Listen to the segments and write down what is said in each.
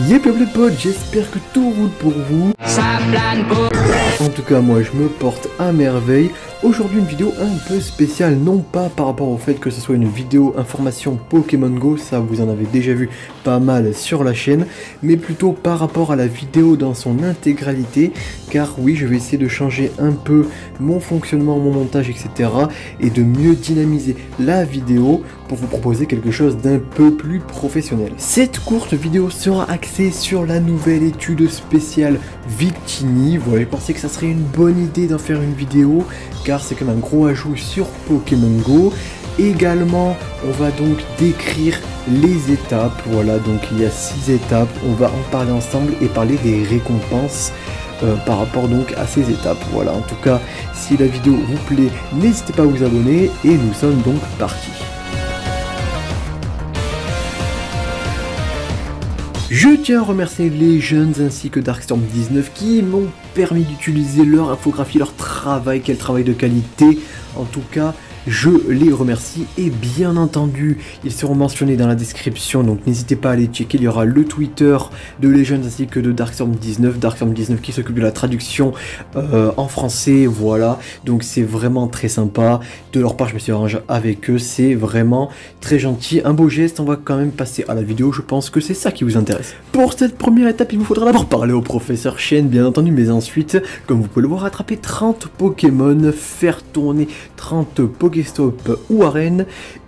Yep les potes, j'espère que tout roule pour vous. Ça plane beau. En tout cas moi je me porte à merveille. Aujourd'hui une vidéo un peu spéciale, non pas par rapport au fait que ce soit une vidéo information Pokémon Go, ça vous en avez déjà vu pas mal sur la chaîne, mais plutôt par rapport à la vidéo dans son intégralité, car oui je vais essayer de changer un peu mon fonctionnement, mon montage etc. et de mieux dynamiser la vidéo pour vous proposer quelque chose d'un peu plus professionnel. Cette courte vidéo sera axée sur la nouvelle étude spéciale Victini. Voilà, je pensais que ça serait une bonne idée d'en faire une vidéo car c'est comme un gros ajout sur Pokémon Go. Également, on va donc décrire les étapes. Voilà, donc il y a 6 étapes. On va en parler ensemble et parler des récompenses par rapport donc à ces étapes. Voilà, en tout cas, si la vidéo vous plaît, n'hésitez pas à vous abonner et nous sommes donc partis. Je tiens à remercier les jeunes ainsi que Darkstorm19 qui m'ont permis d'utiliser leur infographie, leur travail, quel travail de qualité. En tout cas, je les remercie et bien entendu, ils seront mentionnés dans la description, donc n'hésitez pas à aller checker. Il y aura le Twitter de Legends ainsi que de Darkstorm19, Darkstorm19 qui s'occupe de la traduction en français, voilà. Donc c'est vraiment très sympa. De leur part, je me suis arrangé avec eux, c'est vraiment très gentil. Un beau geste, on va quand même passer à la vidéo, je pense que c'est ça qui vous intéresse. Pour cette première étape, il vous faudra d'abord parler au professeur Chen, bien entendu, mais ensuite, comme vous pouvez le voir, attraper 30 Pokémon, faire tourner 30 Pokéstop ou arènes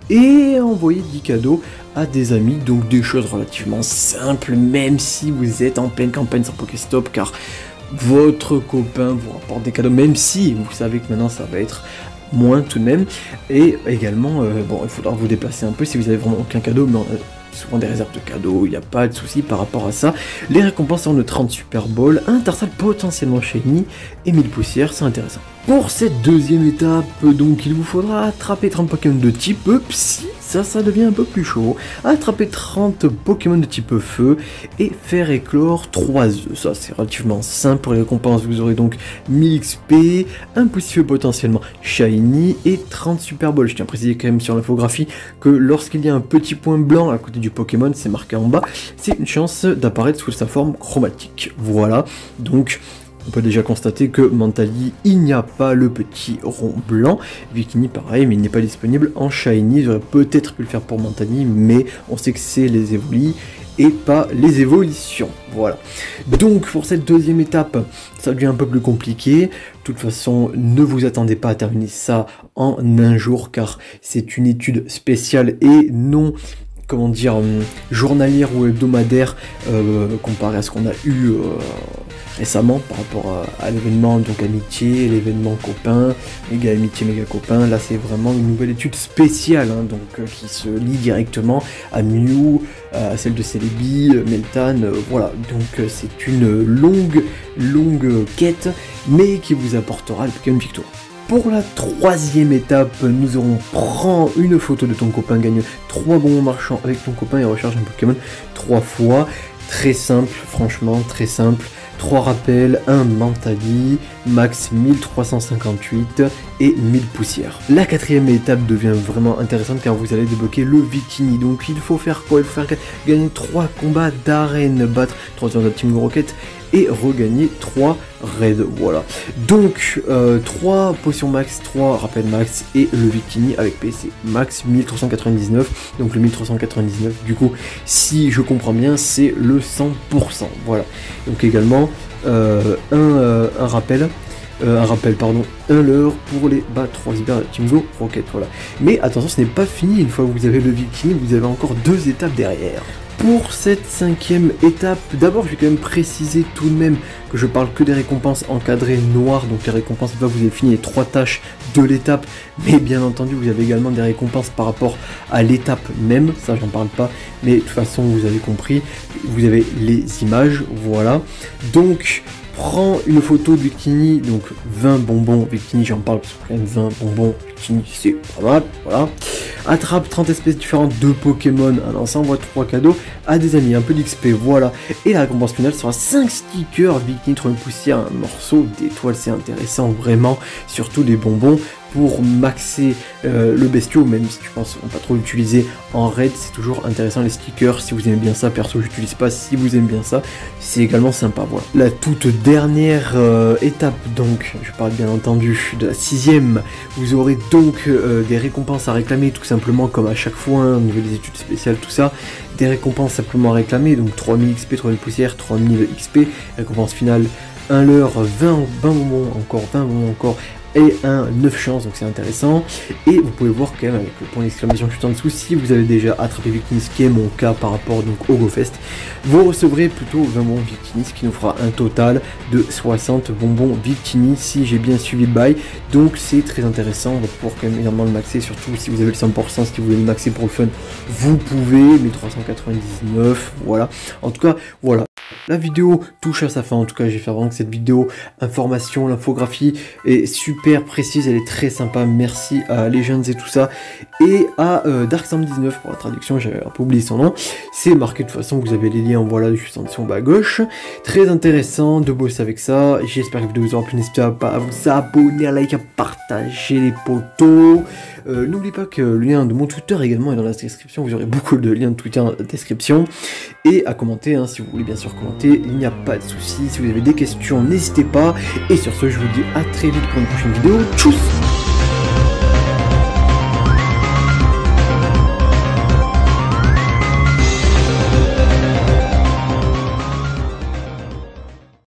et envoyer 10 cadeaux à des amis, donc des choses relativement simples, même si vous êtes en pleine campagne sur Pokéstop, car votre copain vous rapporte des cadeaux, même si vous savez que maintenant ça va être moins tout de même. Et également, bon, il faudra vous déplacer un peu si vous avez vraiment aucun cadeau, mais souvent des réserves de cadeaux, il n'y a pas de souci par rapport à ça. Les récompenses sont de 30 Super Balls, un Tarsal potentiellement shiny et 1000 poussières, c'est intéressant. Pour cette deuxième étape, donc il vous faudra attraper 30 Pokémon de type Psy, ça devient un peu plus chaud, attraper 30 Pokémon de type Feu et faire éclore 3 œufs, ça c'est relativement simple. Pour les récompenses, vous aurez donc 1000 XP, un Poussifeu potentiellement shiny et 30 Super Balls. Je tiens à préciser quand même sur l'infographie que lorsqu'il y a un petit point blanc à côté du Pokémon, c'est marqué en bas, c'est une chance d'apparaître sous sa forme chromatique. Voilà, donc on peut déjà constater que Mentally, il n'y a pas le petit rond blanc. Victini pareil, mais il n'est pas disponible en shiny. J'aurais peut-être pu le faire pour Mentally, mais on sait que c'est les évolis et pas les évolutions. Voilà. Donc pour cette deuxième étape, ça devient un peu plus compliqué. De toute façon, ne vous attendez pas à terminer ça en un jour, car c'est une étude spéciale et non, comment dire, journalière ou hebdomadaire comparé à ce qu'on a eu récemment par rapport à l'événement donc amitié, l'événement copain, méga amitié, méga copain. Là c'est vraiment une nouvelle étude spéciale hein, donc qui se lie directement à Mew, à celle de Celebi, Meltan, voilà. Donc c'est une longue quête, mais qui vous apportera le Pokémon victoire. Pour la troisième étape, nous aurons prends une photo de ton copain, gagne 3 bonbons marchands avec ton copain et recharge un Pokémon 3 fois. Très simple, franchement très simple. 3 rappels, 1 Mentally, max 1358 et 1000 poussières. La quatrième étape devient vraiment intéressante car vous allez débloquer le Victini. Donc il faut faire quoi? Il faut faire gagner 3 combats d'arène, battre 3 de Team Rocket et regagner 3 raids, voilà. Donc 3 potions max, 3 rappels max et le Victini avec PC max 1399. Donc le 1399 du coup, si je comprends bien, c'est le 100%, voilà. Donc également un rappel, un leurre pour les 3 hyper Team Go Rocket, voilà. Mais attention, ce n'est pas fini, une fois que vous avez le Victini, vous avez encore 2 étapes derrière. Pour cette cinquième étape, d'abord je vais quand même préciser tout de même que je parle que des récompenses encadrées noires, donc les récompenses, vous avez fini les 3 tâches de l'étape, mais bien entendu vous avez également des récompenses par rapport à l'étape même, ça j'en parle pas, mais de toute façon vous avez compris, vous avez les images, voilà. Donc prends une photo de Victini, donc 20 bonbons Victini, j'en parle parce que quand même 20 bonbons Victini, c'est pas mal, voilà. Attrape 30 espèces différentes de Pokémon, un lance, envoie 3 cadeaux à des amis, un peu d'XP, voilà. Et la récompense finale sera 5 stickers, Victini, trouve une poussière, un morceau d'étoile, c'est intéressant, vraiment, surtout des bonbons. Pour maxer le bestiau, même si tu penses on pas trop l'utiliser en raid, c'est toujours intéressant les stickers, si vous aimez bien ça, perso j'utilise pas, si vous aimez bien ça, c'est également sympa, voilà. La toute dernière étape donc, je parle bien entendu de la 6ème, vous aurez donc des récompenses à réclamer, tout simplement comme à chaque fois, au niveau des études spéciales, tout ça, des récompenses simplement à réclamer, donc 3000 XP, 3000 poussières, 3000 XP, récompense finale, 1 leurre, 20 bonbons encore, 20 bonbons encore, et un 9 chances, donc c'est intéressant. Et vous pouvez voir quand même avec le point d'exclamation juste en dessous, si vous avez déjà attrapé Victini, ce qui est mon cas par rapport donc au GoFest, vous recevrez plutôt 20 bonbons Victini, ce qui nous fera un total de 60 bonbons Victini si j'ai bien suivi le bail. Donc c'est très intéressant, on va pouvoir quand même énormément le maxer, surtout si vous avez le 100%, si vous voulez le maxer pour le fun, vous pouvez, 1399, voilà. En tout cas, voilà. La vidéo touche à sa fin, en tout cas j'ai fait vraiment que cette vidéo information, l'infographie est super précise, elle est très sympa, merci à Legends et tout ça, et à Darkstorm19 pour la traduction, j'avais un peu oublié son nom, c'est marqué de toute façon, vous avez les liens, voilà, juste en dessous en bas à gauche, très intéressant de bosser avec ça, j'espère que la vidéo vous aura plu, n'hésitez pas à vous abonner, à liker, à partager les potos, n'oubliez pas que le lien de mon Twitter également est dans la description, vous aurez beaucoup de liens de Twitter dans la description, et à commenter, hein, si vous voulez bien sûr commenter, il n'y a pas de souci, si vous avez des questions, n'hésitez pas, et sur ce, je vous dis à très vite pour une prochaine vidéo, tchuss.